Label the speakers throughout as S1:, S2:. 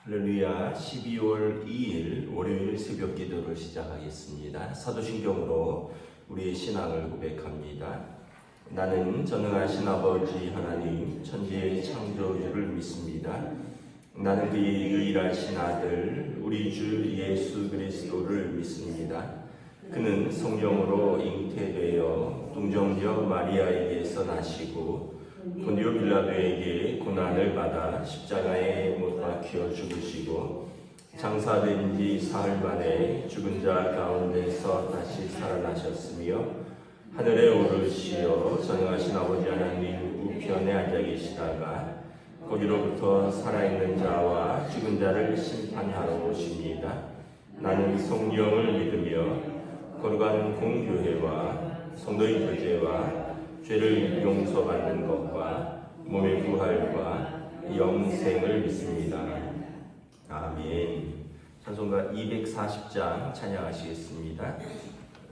S1: 할렐루야. 12월 2일 월요일 새벽 기도를 시작하겠습니다. 사도신경으로 우리의 신앙을 고백합니다. 나는 전능하신 아버지 하나님 천지의 창조주를 믿습니다. 나는 그의 유일하신 아들 우리 주 예수 그리스도를 믿습니다. 그는 성령으로 잉태되어 동정녀 마리아에게서 나시고 본디오 빌라도에게 고난을 받아 십자가에 못 박혀 죽으시고 장사된 지 사흘 만에 죽은 자 가운데서 다시 살아나셨으며 하늘에 오르시어 전능하신 아버지 하나님 우편에 앉아 계시다가 거기로부터 살아있는 자와 죽은 자를 심판하러 오십니다. 나는 성령을 믿으며 거룩한 공교회와 성도의 교제와 죄를 용서받는 것과 몸의 부활과 영생을 믿습니다. 아멘. 찬송가 240장 찬양하시겠습니다.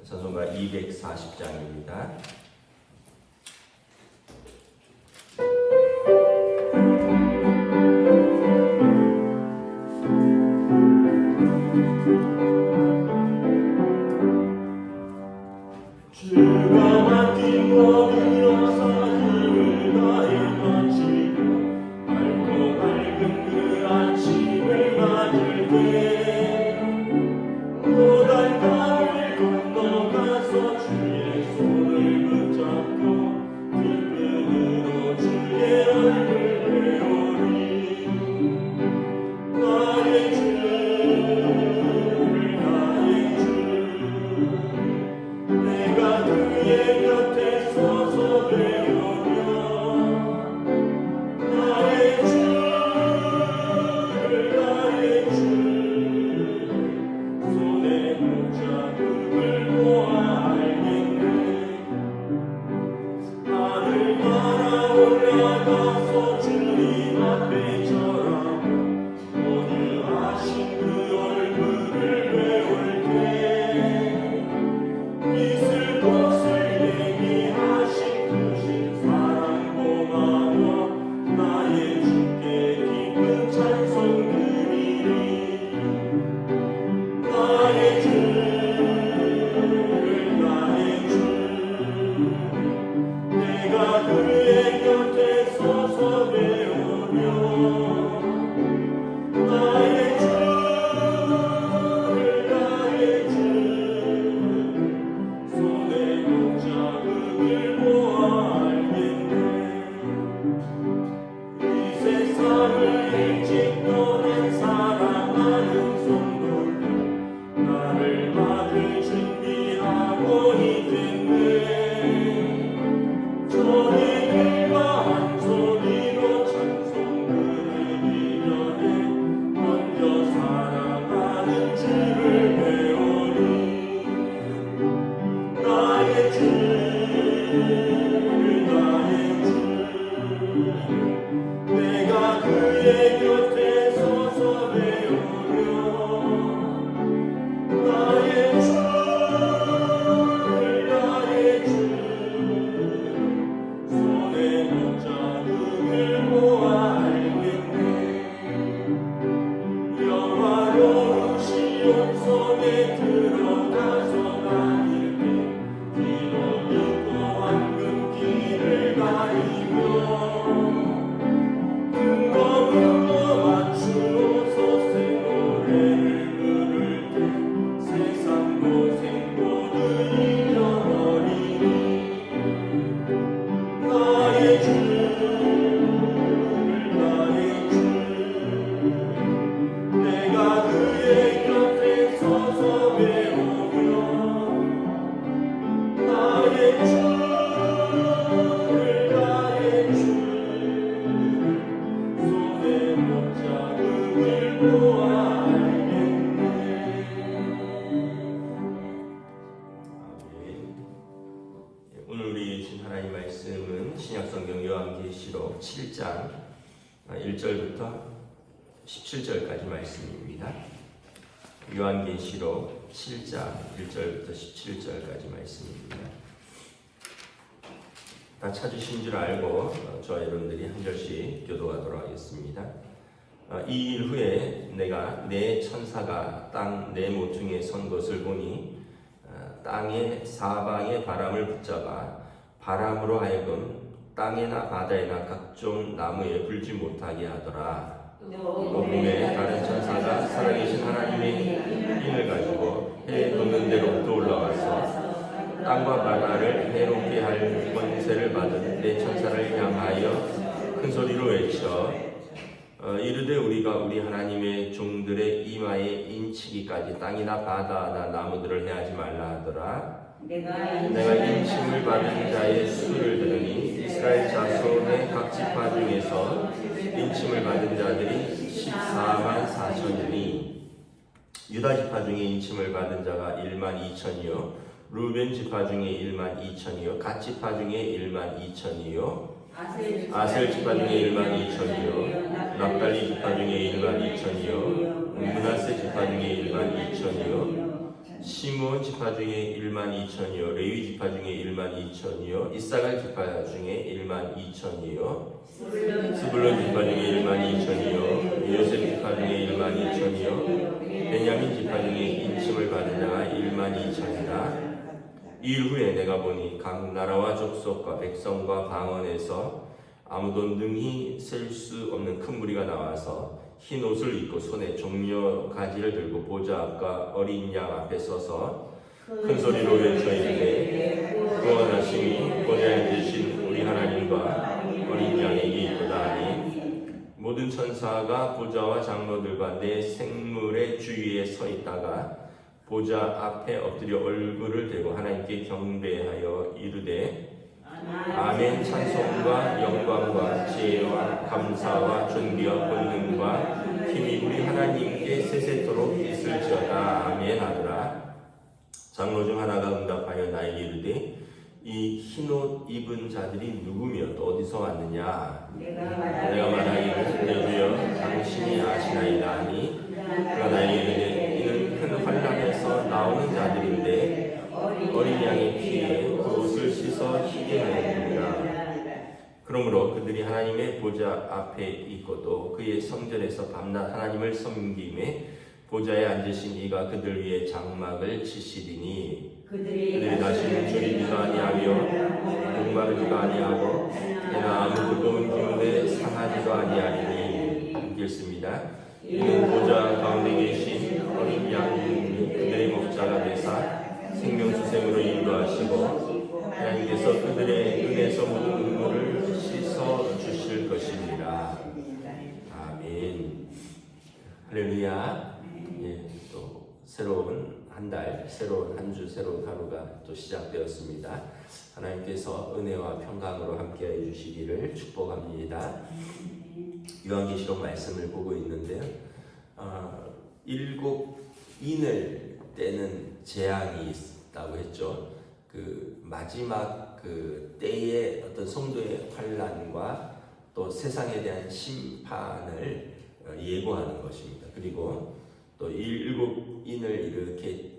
S1: 찬송가 240장입니다. 오늘 우리 주신 하나님 말씀은 신약성경 요한계시록 7장 1절부터 17절까지 말씀입니다. 요한계시록 7장 1절부터 17절까지 말씀입니다. 다 찾으신 줄 알고 저와 여러분들이 한 절씩 교도하도록 하겠습니다. 이 일 후에 내가 내 천사가 땅 내 모퉁이에 선 것을 보니 땅의 사방의 바람을 붙잡아 바람으로 하여금 땅에나 바다에나 각종 나무에 불지 못하게 하더라. 또 봄에 다른 천사가 살아계신 하나님의 힘을 가지고 해 돋는 데로부터 올라와서 땅과 바다를 해롭게 할 권세를 받은 내 천사를 향하여 큰 소리로 외쳐 이르되 우리가 우리 하나님의 종들의 이마에 인치기까지 땅이나 바다나 나무들을 해하지 말라 하더라. 내가 인침을 받은 자의 수를 들으니 이스라엘 자손의 각 지파 중에서 인침을 받은 자들이 14만 4천이니 유다 지파 중에 인침을 받은 자가 1만 2천이요 루벤 지파 중에 1만 2천이요 갓 지파 중에 1만 2천이요 아셀 지파 중에 1만 2천이요 납달리 지파 중에 1만 2천이요 므낫세 지파 중에 1만 2천이요 시므온 지파 중에 1만 2천이요 레위 지파 중에 1만 2천이요 이사갈 지파 중에 1만 2천이요 스불론 지파 중에 1만 2천이요 요셉 지파 중에 1만 2천이요 베냐민 지파 중에 인침을 받은 자가 1만 2천이라. 이 일 후에 내가 보니 각 나라와 족속과 백성과 방언에서 아무도 능히 셀 수 없는 큰 무리가 나와서 흰 옷을 입고 손에 종려 가지를 들고 보좌 앞과 어린 양 앞에 서서 큰 소리로 외쳐 이르되 구원하심이 보좌에 계신 우리 하나님과 어린 양에게 있도다 하니 모든 천사가 보좌와 장로들과 내 생물의 주위에 서 있다가 보좌 앞에 엎드려 얼굴을 대고 하나님께 경배하여 이르되 아멘. 찬송과 영광과 지혜와 감사와 존귀와 권능과 힘이 우리 하나님께 세세토록 있을지어다. 아멘 하더라. 장로 중 하나가 응답하여 나에게 이르되 이 흰옷 입은 자들이 누구며 또 어디서 왔느냐. 내가 말하기를 내 주여 당신이 아시나이다 하니 그가 나에게 이르되 이는 큰 환란에서 나오는 자들인데 어린 양의 피에 그 옷을 씻어 희게 하였느니라. 그러므로 그들이 하나님의 보좌 앞에 있고도 그의 성전에서 밤낮 하나님을 섬김에 보좌에 앉으신 이가 그들 위에 장막을 치시리니 그들이 다시는 졸이지도 아니하며 목마르지도 아니하고 해나 아무 뜨거운 기운에 상하지도 아니하리니. 읽습니다. 이는 보좌 가운데 계신 어린 양이 그들의 목자가 되사 생명수생으로 인도하시고 하나님께서 그들의 눈에서 묻은 눈물을 씻어 주실 것입니다. 아멘. 할렐루야. 예, 또 새로운 한 달, 새로운 한 주, 새로운 하루가 또 시작되었습니다. 하나님께서 은혜와 평강으로 함께해 주시기를 축복합니다. 요한계시록 말씀을 보고 있는데요. 7 인을 떼는 재앙이 있다고 했죠. 그 마지막 그 때의 어떤 성도의 환란과 또 세상에 대한 심판을 예고하는 것입니다. 그리고 또 7 인을 이렇게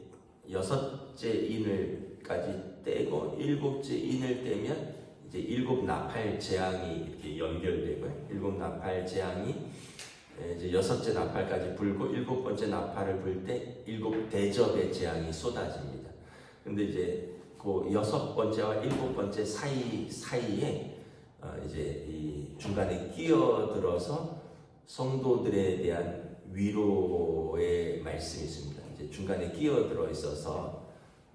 S1: 6째 인을까지 떼고 7째 인을 떼면 이제 7 나팔 재앙이 이렇게 연결되고요. 7 나팔 재앙이 이제 6째 나팔까지 불고 7번째 나팔을 불 때 7 대접의 재앙이 쏟아집니다. 근데 이제 그 6번째와 7번째 사이에 이제 이 중간에 끼어들어서 성도들에 대한 위로의 말씀이 있습니다. 이제 중간에 끼어들어 있어서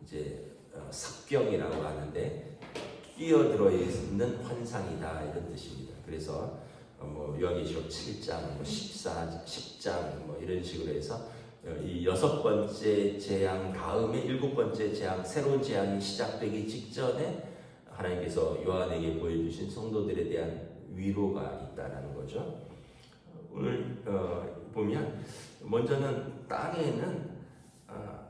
S1: 이제 삭병이라고 하는데 끼어들어 있는 환상이다 이런 뜻입니다. 그래서 뭐 요한계시록 7장, 10장 뭐 이런 식으로 해서 이 6번째 재앙 다음에 7번째 재앙, 새로운 재앙이 시작되기 직전에 하나님께서 요한에게 보여주신 성도들에 대한 위로가 있다라는 거죠. 오늘 보면 먼저는 땅에는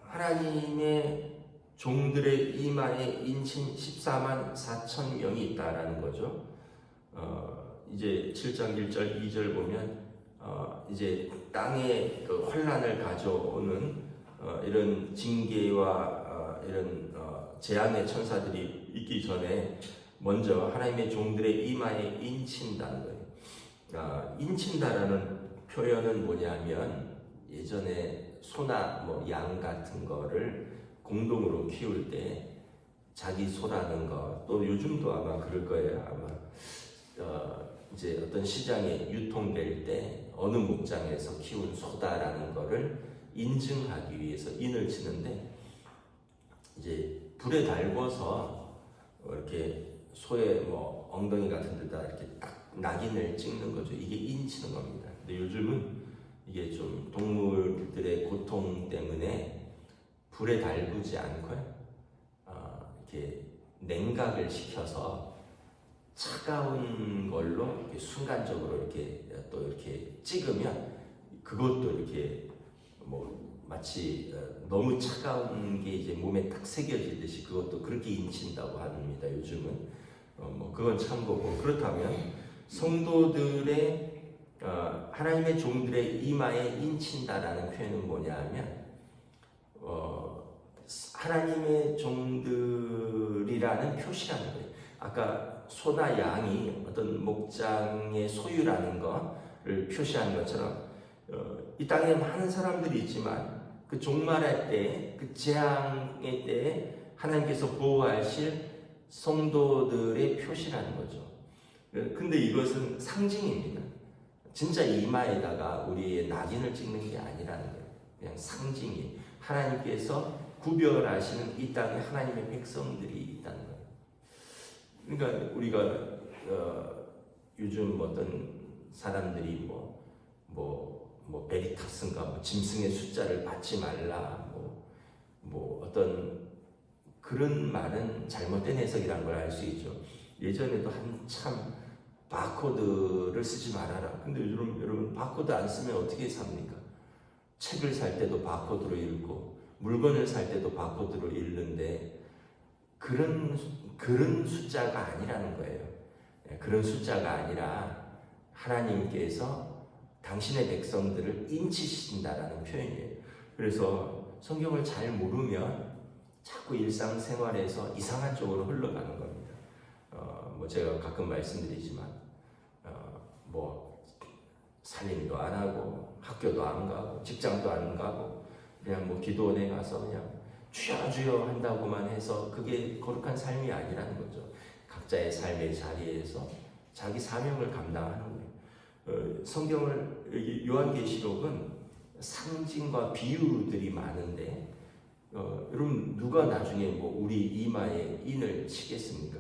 S1: 하나님의 종들의 이마에 인친 14만 4천 명이 있다라는 거죠. 이제 7장 1절 2절 보면 이제 땅에 그 환란을 가져오는 이런 징계와 이런 재앙의 천사들이 있기 전에 먼저 하나님의 종들의 이마에 인친다는 거예요. 인친다라는 표현은 뭐냐면 예전에 소나 뭐 양 같은 거를 공동으로 키울 때 자기 소라는 거, 또 요즘도 아마 그럴 거예요. 아마 이제 어떤 시장에 유통될 때 어느 목장에서 키운 소다라는 거를 인증하기 위해서 인을 치는데, 이제 불에 달궈서 이렇게 소의 뭐 엉덩이 같은 데다 이렇게 딱 낙인을 찍는 거죠. 이게 인치는 겁니다. 근데 요즘은 이게 좀 동물들의 고통 때문에 불에 달구지 않고요, 이렇게 냉각을 시켜서 차가운 걸로 이렇게 순간적으로 이렇게 또 이렇게 찍으면, 그것도 이렇게 뭐 마치 너무 차가운 게 이제 몸에 딱 새겨지듯이 그것도 그렇게 인친다고 합니다. 요즘은 뭐 그건 참고고. 그렇다면 성도들의 하나님의 종들의 이마에 인친다라는 표현은 뭐냐하면, 하나님의 종들이라는 표시라는 거예요. 아까 소나 양이 어떤 목장의 소유라는 것을 표시하는 것처럼, 이 땅에 많은 사람들이 있지만 그 종말의 때, 그 재앙의 때에 하나님께서 보호하실 성도들의 표시라는 거죠. 근데 이것은 상징입니다. 진짜 이마에다가 우리의 낙인을 찍는 게 아니라는 거예요. 그냥 상징이, 하나님께서 구별하시는 이 땅에 하나님의 백성들이 있다는 거예요. 그러니까 우리가 요즘 어떤 사람들이 뭐 베리타스인가 뭐 짐승의 숫자를 받지 말라 뭐 어떤 그런 말은 잘못된 해석이라는 걸 알 수 있죠. 예전에도 한참 바코드를 쓰지 말아라. 근데 여러분 바코드 안 쓰면 어떻게 삽니까? 책을 살 때도 바코드로 읽고 물건을 살 때도 바코드로 읽는데, 그런 숫자가 아니라는 거예요. 그런 숫자가 아니라 하나님께서 당신의 백성들을 인치신다라는 표현이에요. 그래서 성경을 잘 모르면 자꾸 일상생활에서 이상한 쪽으로 흘러가는 겁니다. 뭐 제가 가끔 말씀드리지만 뭐 살림도 안 하고 학교도 안 가고 직장도 안 가고 그냥 뭐 기도원에 가서 그냥 주여 주여 한다고만 해서 그게 거룩한 삶이 아니라는 거죠. 각자의 삶의 자리에서 자기 사명을 감당하는 거예요. 성경을 요한계시록은 상징과 비유들이 많은데, 여러분 누가 나중에 뭐 우리 이마에 인을 치겠습니까?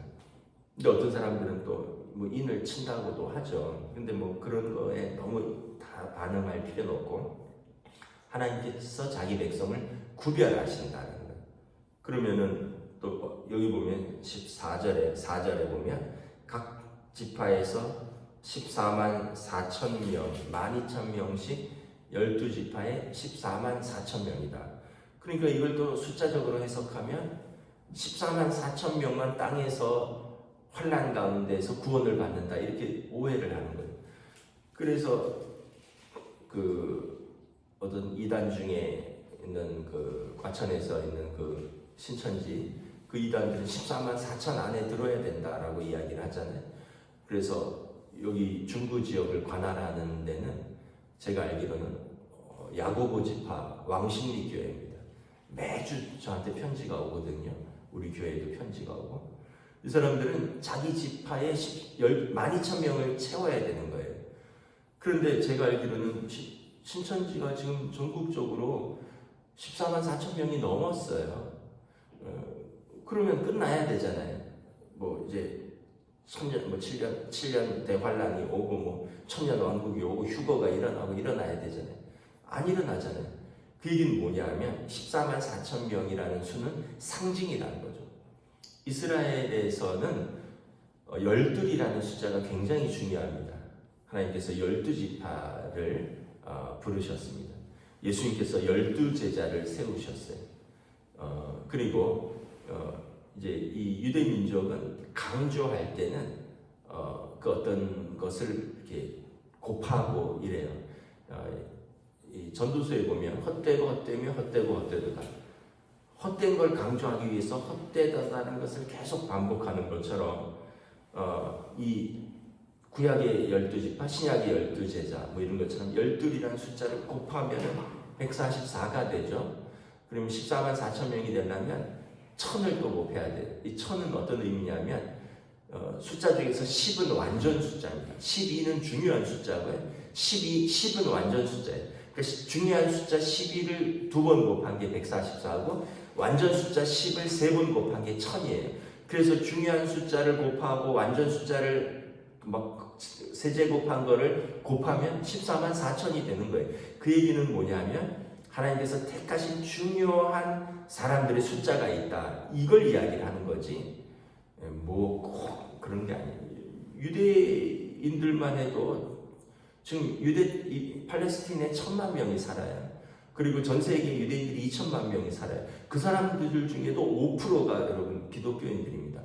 S1: 근데 어떤 사람들은 또 뭐 인을 친다고도 하죠. 근데 뭐 그런 거에 너무 다 반응할 필요는 없고, 하나님께서 자기 백성을 구별하신다는 거예요. 그러면은 또 여기 보면 4절에 보면 각 지파에서 14만 4천 명, 12,000명씩 12지파에 14만 4천 명이다. 그러니까 이걸 또 숫자적으로 해석하면 14만 4천 명만 땅에서 환난 가운데서 구원을 받는다, 이렇게 오해를 하는 거예요. 그래서 그 어떤 이단 중에 있는 그 과천에서 있는 그 신천지, 그 이단들은 14만 4천 안에 들어야 된다라고 이야기를 하잖아요. 그래서 여기 중부 지역을 관할하는 데는 제가 알기로는 야고보 지파 왕십리 교회입니다. 매주 저한테 편지가 오거든요. 우리 교회에도 편지가 오고. 이 사람들은 자기 지파에 12,000명을 채워야 되는 거예요. 그런데 제가 알기로는 신천지가 지금 전국적으로 14만 4천 명이 넘었어요. 그러면 끝나야 되잖아요. 뭐 이제 7년 대환란이 오고 뭐 천년 왕국이 오고 휴거가 일어나야 되잖아요. 안 일어나잖아요. 그 얘기는 뭐냐면 14만 4천 명이라는 수는 상징이라는 거죠. 이스라엘에서는 12이라는 숫자가 굉장히 중요합니다. 하나님께서 12지파를 부르셨습니다. 예수님께서 12제자를 세우셨어요. 그리고 이제 이 유대 민족은 강조할 때는 그 어떤 것을 이렇게 곱하고 이래요. 이 전도서에 보면 헛되고 헛되며 헛되고 헛되도다. 헛된 걸 강조하기 위해서 헛되다라는 것을 계속 반복하는 것처럼 이 구약의 12지파, 신약의 12제자 뭐 이런 것처럼 12이라는 숫자를 곱하면 144가 되죠. 그러면 14만 4천 명이 되려면 1000을 또 곱해야 돼요. 이 1000은 어떤 의미냐면 숫자 중에서 10은 완전 숫자입니다. 12는 중요한 숫자고요. 10은 완전 숫자예요. 그러니까 중요한 숫자 12를 2번 곱한 게 144고 완전 숫자 10을 3번 곱한 게 1000이에요. 그래서 중요한 숫자를 곱하고 완전 숫자를 막 세제곱한 거를 곱하면 14만 4천이 되는 거예요. 그 얘기는 뭐냐면 하나님께서 택하신 중요한 사람들의 숫자가 있다. 이걸 이야기를 하는 거지. 뭐 꼭 그런 게 아니에요. 유대인들만 해도 지금 팔레스틴에 1000만 명이 살아요. 그리고 전 세계 유대인들이 2천만 명이 살아요. 그 사람들 중에도 5%가 여러분 기독교인들입니다.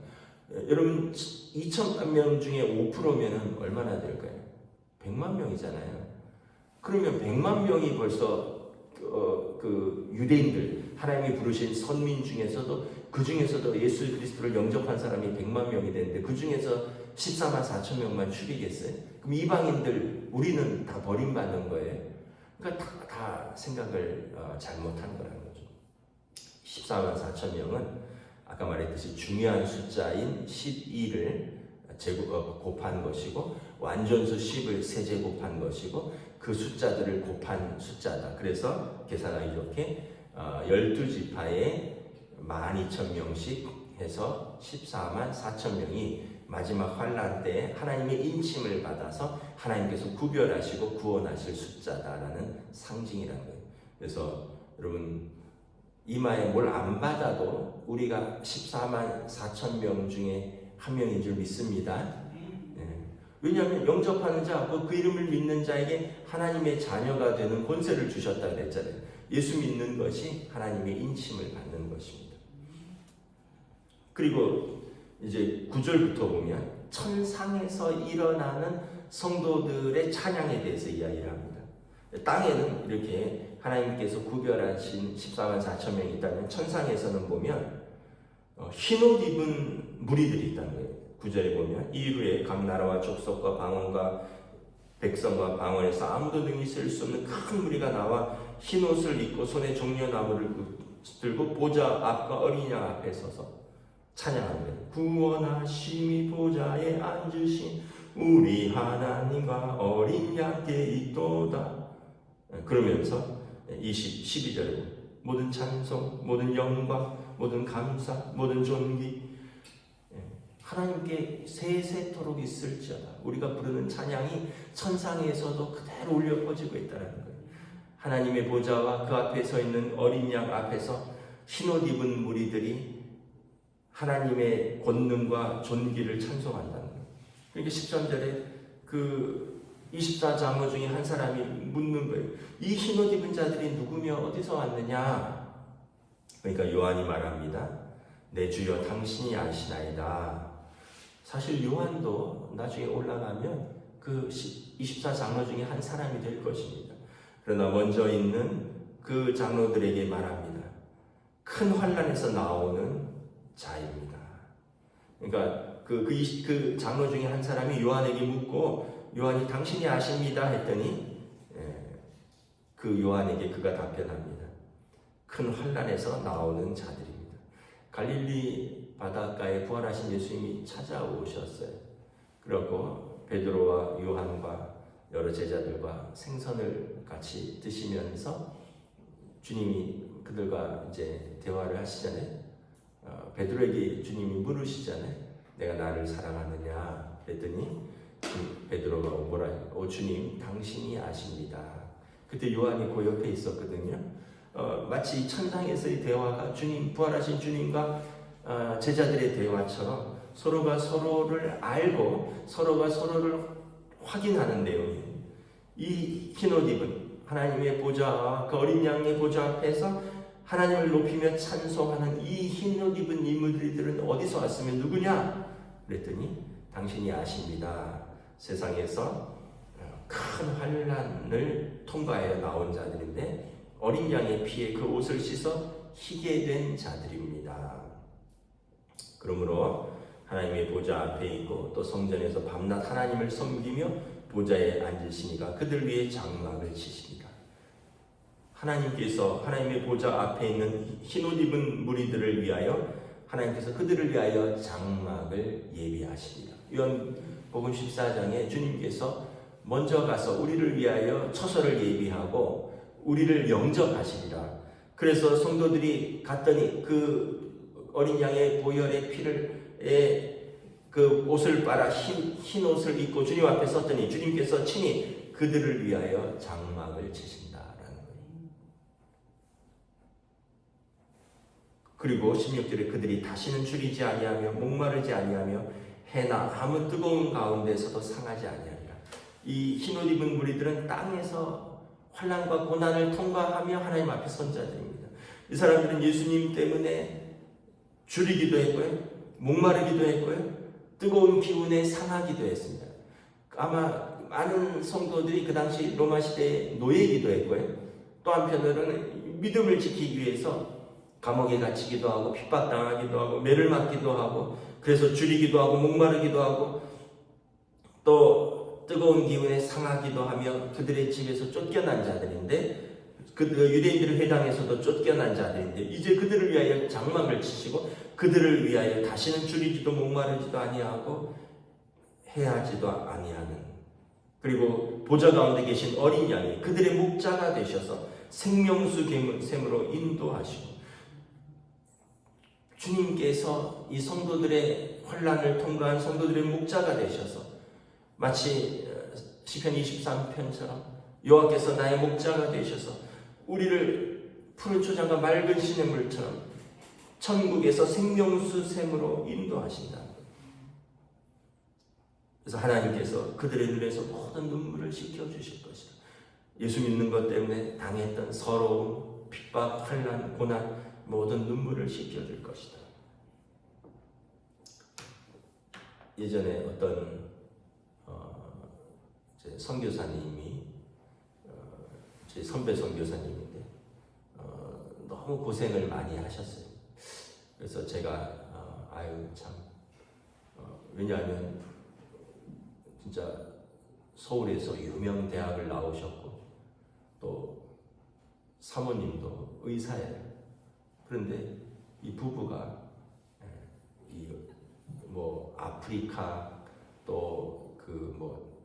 S1: 여러분 2천만 명 중에 5%면은 얼마나 될까요? 100만 명이잖아요. 그러면 100만 명이 벌써 그 유대인들 하나님이 부르신 선민 중에서도 그 중에서도 예수 그리스도를 영접한 사람이 100만 명이 되는데 그 중에서 14만 4천 명만 죽이겠어요? 그럼 이방인들 우리는 다 버림받는 거예요. 그러니까 다 생각을 잘못한 거라는 거죠. 14만 4천 명은 아까 말했듯이 중요한 숫자인 12를 곱한 것이고 완전수 10을 세제곱한 것이고 그 숫자들을 곱한 숫자다. 그래서 계산하기 좋게 12지파에 12,000명씩 해서 14만 4천 명이 마지막 환란 때 하나님의 인침을 받아서 하나님께서 구별하시고 구원하실 숫자다라는 상징이라는 거예요. 그래서 여러분 이마에 뭘 안 받아도 우리가 14만 4천 명 중에 한 명인 줄 믿습니다. 왜냐하면 영접하는 자, 그 이름을 믿는 자에게 하나님의 자녀가 되는 권세를 주셨다 그랬잖아요. 예수 믿는 것이 하나님의 인침을 받는 것입니다. 그리고 이제 9절부터 보면 천상에서 일어나는 성도들의 찬양에 대해서 이야기를 합니다. 땅에는 이렇게 하나님께서 구별하신 14만 4천 명이 있다면 천상에서는 보면 흰옷 입은 무리들이 있다는 거예요. 9절에 보면 이루에 각 나라와 족속과 방언과 백성과 방언에서 아무도 능히 쓸 수 없는 큰 무리가 나와 흰옷을 입고 손에 종려나무를 들고 보좌 앞과 어린 양 앞에 서서 찬양합니다. 구원하심이 보좌에 앉으신 우리 하나님과 어린 양께 있도다. 그러면서 12절에 모든 찬송, 모든 영광, 모든 감사, 모든 존귀 하나님께 세세토록 있을지어다. 우리가 부르는 찬양이 천상에서도 그대로 울려 퍼지고 있다는 거예요. 하나님의 보좌와 그 앞에 서 있는 어린 양 앞에서 흰옷 입은 무리들이 하나님의 권능과 존귀를 찬송한다는 거예요. 그러니까 13절에 그 24장로 중에 한 사람이 묻는 거예요. 이 흰옷 입은 자들이 누구며 어디서 왔느냐? 그러니까 요한이 말합니다. 내 주여 당신이 아시나이다. 사실 요한도 나중에 올라가면 그 24장로 중에 한 사람이 될 것입니다. 그러나 먼저 있는 그 장로들에게 말합니다. 큰 환난에서 나오는 자입니다. 그러니까 그 장로 중에 한 사람이 요한에게 묻고 요한이 당신이 아십니다 했더니 그 요한에게 그가 답변합니다. 큰 환난에서 나오는 자들입니다. 갈릴리 바닷가에 부활하신 예수님이 찾아오셨어요. 그리고 베드로와 요한과 여러 제자들과 생선을 같이 드시면서 주님이 그들과 이제 대화를 하시잖아요. 베드로에게 주님이 물으시잖아요. 내가 나를 사랑하느냐? 그랬더니 베드로가 뭐라? 주님, 당신이 아십니다. 그때 요한이 그 옆에 있었거든요. 마치 천상에서의 대화가 주님, 부활하신 주님과 제자들의 대화처럼 서로가 서로를 알고 서로가 서로를 확인하는 내용이에요. 이 흰옷 입은 하나님의 보좌와 그 어린 양의 보좌 앞에서 하나님을 높이며 찬송하는 이 흰옷 입은 인물들은 어디서 왔으면 누구냐? 그랬더니 당신이 아십니다. 세상에서 큰 환난을 통과하여 나온 자들인데 어린 양의 피에 그 옷을 씻어 희게 된 자들입니다. 그러므로 하나님의 보좌 앞에 있고 또 성전에서 밤낮 하나님을 섬기며 보좌에 앉으시니까 그들 위에 장막을 치십니다. 하나님께서 하나님의 보좌 앞에 있는 흰옷 입은 무리들을 위하여 하나님께서 그들을 위하여 장막을 예비하십니다. 요한복음 14장에 주님께서 먼저 가서 우리를 위하여 처소를 예비하고 우리를 영접하시리라. 그래서 성도들이 갔더니 그 어린 양의 보혈의 피를 그 옷을 빨아 흰 옷을 입고 주님 앞에 섰더니 주님께서 친히 그들을 위하여 장막을 치신다라는 거예요. 그리고 16절에 그들이 다시는 줄이지 아니하며 목마르지 아니하며 해나 아무 뜨거운 가운데서도 상하지 아니하리라. 이 흰옷 입은 무리들은 땅에서 환난과 고난을 통과하며 하나님 앞에 선 자들입니다. 이 사람들은 예수님 때문에 줄이기도 했고요, 목마르기도 했고요, 뜨거운 기운에 상하기도 했습니다. 아마 많은 성도들이 그 당시 로마 시대에 노예이기도 했고요, 또 한편으로는 믿음을 지키기 위해서 감옥에 갇히기도 하고 핍박당하기도 하고 매를 맞기도 하고 그래서 줄이기도 하고 목마르기도 하고 또 뜨거운 기운에 상하기도 하며 그들의 집에서 쫓겨난 자들인데 그 유대인들의 회당에서도 쫓겨난 자들인데 이제 그들을 위하여 장막을 치시고 그들을 위하여 다시는 줄이지도 목마르지도 아니하고 해하지도 아니하는, 그리고 보좌 가운데 계신 어린 양이 그들의 목자가 되셔서 생명수 샘으로 인도하시고 주님께서 이 성도들의 환난을 통과한 성도들의 목자가 되셔서 마치 시편 23편처럼 여호와께서 나의 목자가 되셔서 우리를 푸른 초장과 맑은 시냇물처럼 천국에서 생명수 샘으로 인도하신다. 그래서 하나님께서 그들의 눈에서 모든 눈물을 씻겨주실 것이다. 예수 믿는 것 때문에 당했던 서러움, 핍박, 환난, 고난 모든 눈물을 씻겨줄 것이다. 예전에 어떤 선교사님이 제 선배 선교사님인데 너무 고생을 많이 하셨어요. 그래서 제가 왜냐하면 진짜 서울에서 유명 대학을 나오셨고 또 사모님도 의사예요. 그런데 이 부부가 아프리카 또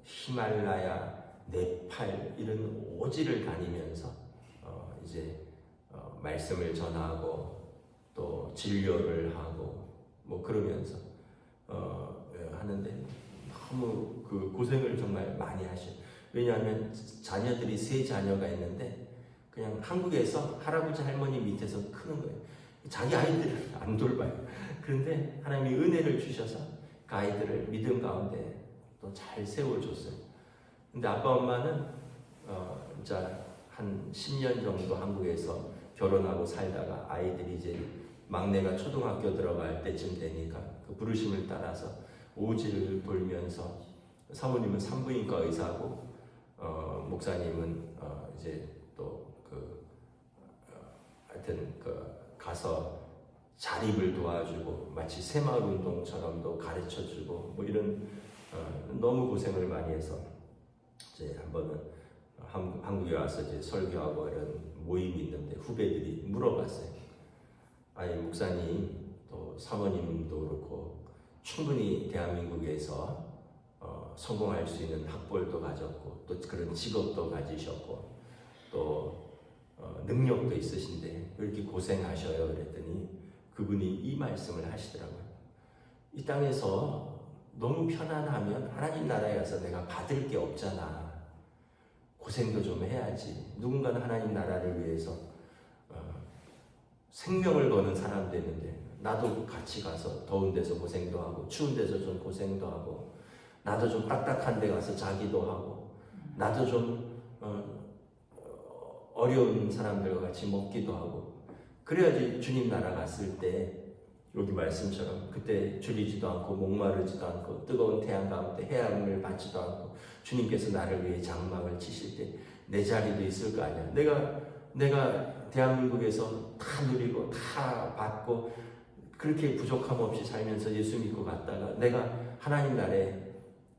S1: 히말라야, 네팔 이런 오지를 다니면서 말씀을 전하고 또 진료를 하고 그러면서 하는데 너무 그 고생을 정말 많이 하셔요. 왜냐하면 자녀들이 3자녀가 있는데 그냥 한국에서 할아버지 할머니 밑에서 크는 거예요. 자기 아이들을 안 돌봐요. 그런데 하나님이 은혜를 주셔서 그 아이들을 믿음 가운데 또 잘 세워줬어요. 근데 아빠 엄마는 진짜 한 10년 정도 한국에서 결혼하고 살다가 아이들이 이제 막내가 초등학교 들어갈 때쯤 되니까 그 부르심을 따라서 오지를 돌면서 사모님은 산부인과 의사고 목사님은 이제 또 하여튼 가서 자립을 도와주고 마치 새마을 운동처럼도 가르쳐주고 이런 너무 고생을 많이 해서 이제 한 번은 한국에 와서 이제 설교하고 이런 모임이 있는데 후배들이 물어봤어요. 아니 목사님 또 사모님도 그렇고 충분히 대한민국에서 성공할 수 있는 학벌도 가졌고 또 그런 직업도 가지셨고 또 능력도 있으신데 왜 이렇게 고생하셔요? 그랬더니 그분이 이 말씀을 하시더라고요. 이 땅에서 너무 편안하면 하나님 나라에 가서 내가 받을 게 없잖아. 고생도 좀 해야지. 누군가는 하나님 나라를 위해서 생명을 거는 사람도 있는데 나도 같이 가서 더운 데서 고생도 하고 추운 데서 좀 고생도 하고 나도 좀 딱딱한 데 가서 자기도 하고 나도 좀 어려운 사람들과 같이 먹기도 하고 그래야지 주님 나라 갔을 때 여기 말씀처럼 그때 줄이지도 않고 목마르지도 않고 뜨거운 태양 가운데 해함을 받지도 않고 주님께서 나를 위해 장막을 치실 때 내 자리도 있을 거 아니야. 내가 대한민국에서 다 누리고 다 받고 그렇게 부족함 없이 살면서 예수 믿고 갔다가 내가 하나님 나라에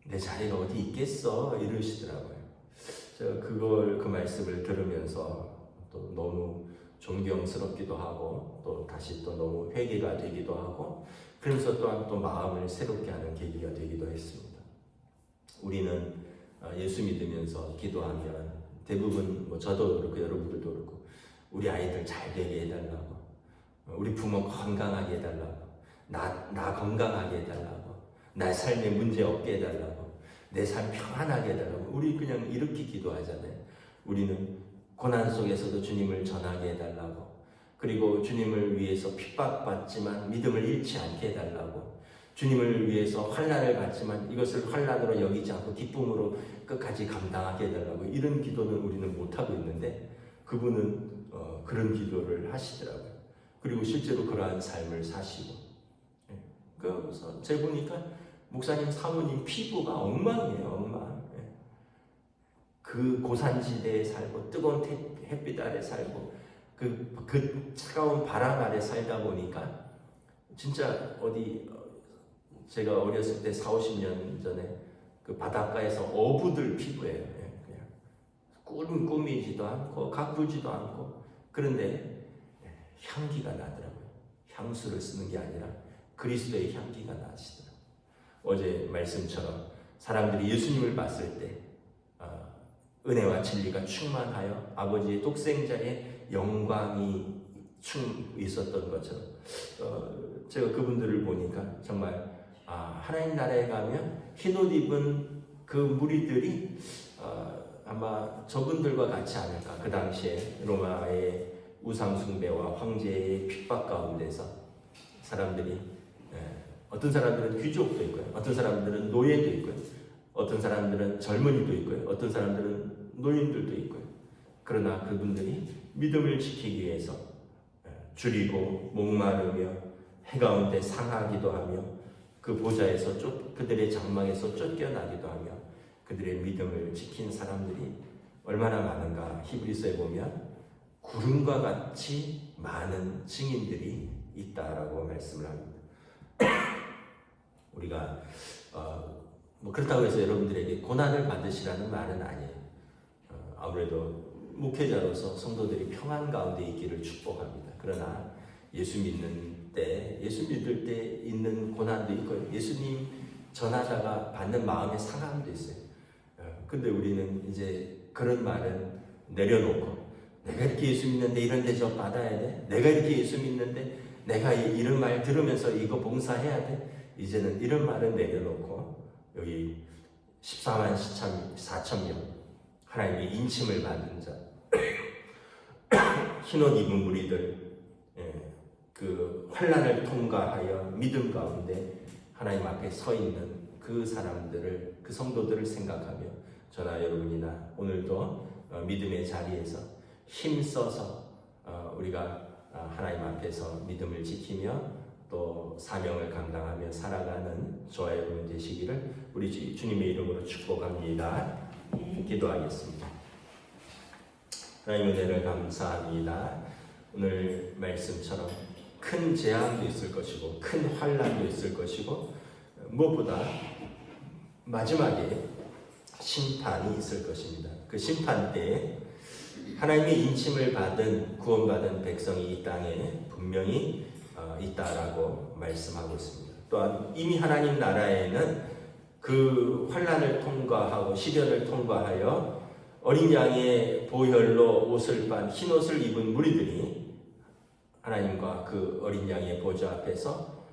S1: 내 자리가 어디 있겠어 이러시더라고요. 제가 그 말씀을 들으면서 또 너무 존경스럽기도 하고 또 다시 또 너무 회개가 되기도 하고 그러면서 또한 또 마음을 새롭게 하는 계기가 되기도 했습니다. 우리는 예수 믿으면서 기도하면 대부분 저도 그렇고 여러분들도 그렇고 우리 아이들 잘 되게 해달라고, 우리 부모 건강하게 해달라고, 나 건강하게 해달라고, 나의 삶에 문제 없게 해달라고, 내 삶 평안하게 해달라고 우리 그냥 이렇게 기도하잖아요. 우리는 고난 속에서도 주님을 전하게 해달라고, 그리고 주님을 위해서 핍박받지만 믿음을 잃지 않게 해달라고, 주님을 위해서 환난을 받지만 이것을 환난으로 여기지 않고 기쁨으로 끝까지 감당하게 해달라고 이런 기도는 우리는 못하고 있는데 그분은 그런 기도를 하시더라고요. 그리고 실제로 그러한 삶을 사시고 그래서 제가 보니까 목사님 사모님 피부가 엉망이에요. 엉망. 그 고산지대에 살고 뜨거운 햇빛 아래 살고 그 차가운 바람 아래 살다 보니까 진짜 어디 제가 어렸을 때 40-50년 전에 그 바닷가에서 어부들 피부예요. 그냥 꾸미지도 않고 가꾸지도 않고 그런데 향기가 나더라고요. 향수를 쓰는 게 아니라 그리스도의 향기가 나시더라고요. 어제 말씀처럼 사람들이 예수님을 봤을 때 은혜와 진리가 충만하여 아버지의 독생자의 영광이 있었던 것처럼 제가 그분들을 보니까 정말 하나님 나라에 가면 흰옷 입은 그 무리들이 아마 저분들과 같지 않을까. 그 당시에 로마의 우상숭배와 황제의 핍박 가운데서 사람들이 어떤 사람들은 귀족도 있고요, 어떤 사람들은 노예도 있고요, 어떤 사람들은 젊은이도 있고요, 어떤 사람들은 노인들도 있고요. 그러나 그분들이 믿음을 지키기 위해서 줄이고 목마르며 해가운데 상하기도 하며 그 보좌에서 그들의 장막에서 쫓겨나기도 하며 그들의 믿음을 지킨 사람들이 얼마나 많은가. 히브리서에 보면 구름과 같이 많은 증인들이 있다라고 말씀을 합니다. 우리가 그렇다고 해서 여러분들에게 고난을 받으시라는 말은 아니에요. 아무래도 목회자로서 성도들이 평안 가운데 있기를 축복합니다. 그러나 예수 믿을 때 있는 고난도 있고 예수님 전하다가 받는 마음의 상함도 있어요. 근데 우리는 이제 그런 말은 내려놓고, 내가 이렇게 예수 믿는데 이런 대접 받아야 돼? 내가 이렇게 예수 믿는데 내가 이런 말 들으면서 이거 봉사해야 돼? 이제는 이런 말은 내려놓고 여기 14만 4천 명 하나님의 인침을 받은 자 흰옷 입은 무리들, 그 환난을 통과하여 믿음 가운데 하나님 앞에 서 있는 그 사람들을, 그 성도들을 생각하며 저나 여러분이나 오늘도 믿음의 자리에서 힘써서 우리가 하나님 앞에서 믿음을 지키며 또 사명을 감당하며 살아가는 저와 여러분 되시기를 우리 주님의 이름으로 축복합니다. 기도하겠습니다. 하나님 은혜를 감사합니다. 오늘 말씀처럼 큰 재앙도 있을 것이고 큰 환난도 있을 것이고 무엇보다 마지막에 심판이 있을 것입니다. 그 심판 때에 하나님의 인침을 받은 구원받은 백성이 이 땅에 분명히 있다라고 말씀하고 있습니다. 또한 이미 하나님 나라에는 그 환난을 통과하고 시련을 통과하여 어린 양의 보혈로 옷을 빤 흰옷을 입은 무리들이 하나님과 그 어린 양의 보좌 앞에서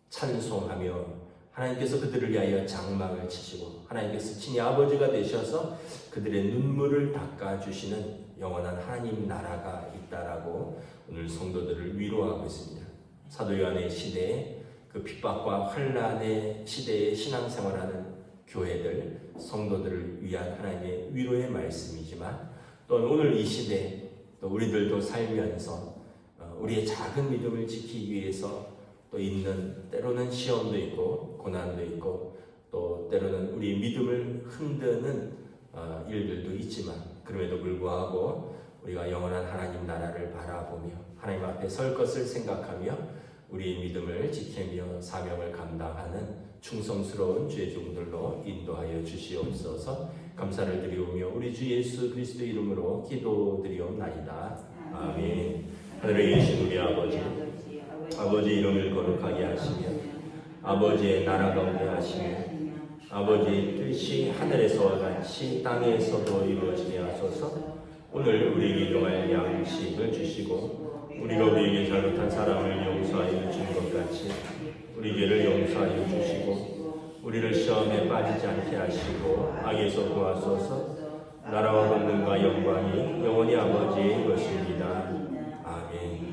S1: 찬송하며 하나님께서 그들을 위하여 장막을 치시고 하나님께서 친히 아버지가 되셔서 그들의 눈물을 닦아주시는 영원한 하나님 나라가 있다라고 오늘 성도들을 위로하고 있습니다. 사도 요한의 시대에 그 핍박과 환난의 시대에 신앙생활하는 교회들, 성도들을 위한 하나님의 위로의 말씀이지만 또 오늘 이 시대 또 우리들도 살면서 우리의 작은 믿음을 지키기 위해서 또 있는 때로는 시험도 있고 고난도 있고 또 때로는 우리 믿음을 흔드는 일들도 있지만 그럼에도 불구하고 우리가 영원한 하나님 나라를 바라보며 하나님 앞에 설 것을 생각하며 우리의 믿음을 지키며 사명을 감당하는 충성스러운 죄종들로 인도하여 주시옵소서. 감사를 드리오며 우리 주 예수 그리스도 이름으로 기도드리옵나이다. 아멘. 하늘에 계신 우리 아버지 이름을 거룩하게 하시며 아버지의 나라가 오게 하시며 아버지의 뜻이 하늘에서와 같이 땅에서도 이루어지게 하소서. 오늘 우리에게 일용할 양식을 주시고 우리가 우리에게 잘못한 사람을 용서하여 준 것 같이 우리 죄를 용서하여 주시고 우리를 시험에 빠지지 않게 하시고 악에서 구하소서. 나라와 권능과 영광이 영원히 아버지의 것입니다. 아멘.